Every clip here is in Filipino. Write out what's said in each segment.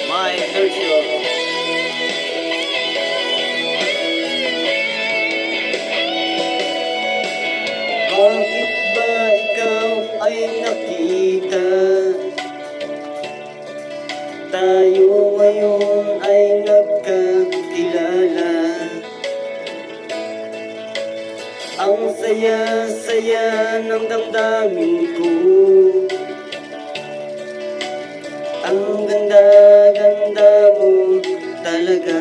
My virtue. Bakit ba ikaw ay nakita? Tayo ngayon ay nagkakilala. Ang saya-saya ng damdamin ko. Ang ganda-ganda mo talaga.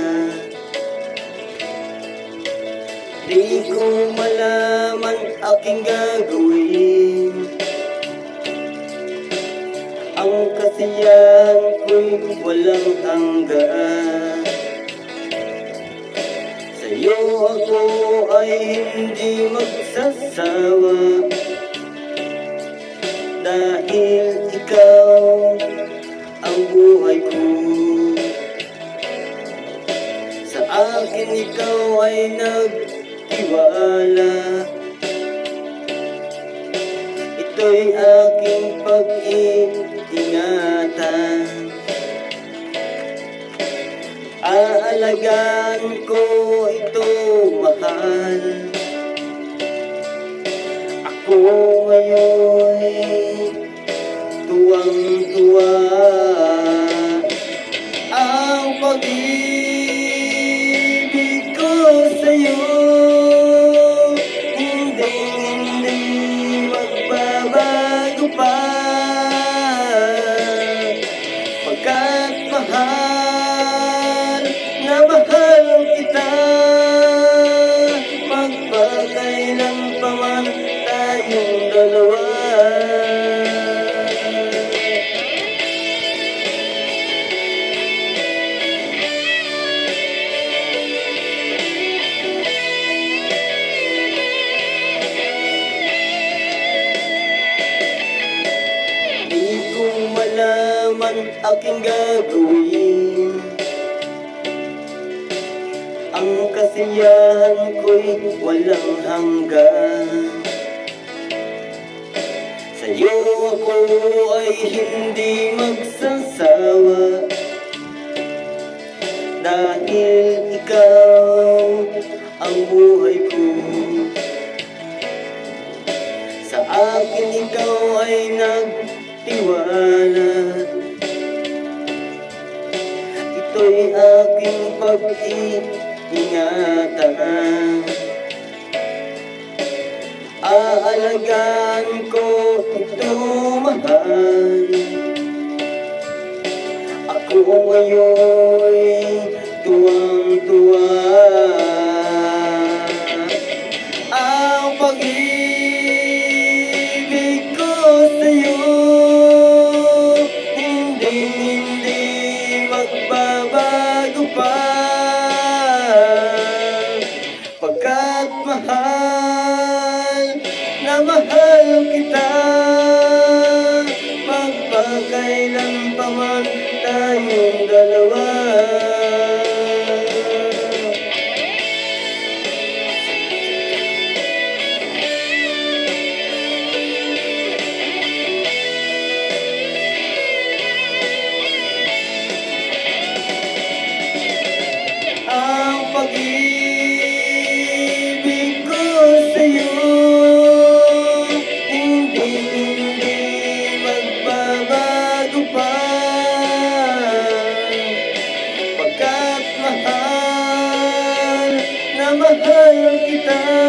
Di ko malaman aking gagawin. Ang kasiyahan ko'y walang hanggan. Sa'yo ako ay hindi magsasawa, dahil ikaw ang buhay ko. Sa akin ikaw ay nagtiwala. Ito'y aking pag-iingatan. Aalagaan ko ito, mahal. Ako ngayon tuwang-tuwa. Ang pag-ibig ko sa'yo hindi magbabago pa. Pagkat mahal na mahal kita, magpakailan pa man tayong dalawa. Di ko malaman aking gagawin. Ang kasiyahan ko'y walang hanggan. Sa'yo ako ay hindi magsasawa, dahil ikaw ang buhay ko. Sa akin ikaw ay nagtiwala. Ito'y aking pag-iingatan. Aalagaan ko ito, mahal. Ako ngayon tuwang-tuwa. Ang pag-ibig ko sa'yo hindi magbabago pa. Pagkat mahal na mahal kita, magpakailan pa man tayong dalawa. Ang pag-ibig ko sa'yo hindi magbabago pa. Pagkat mahal na mahal kita,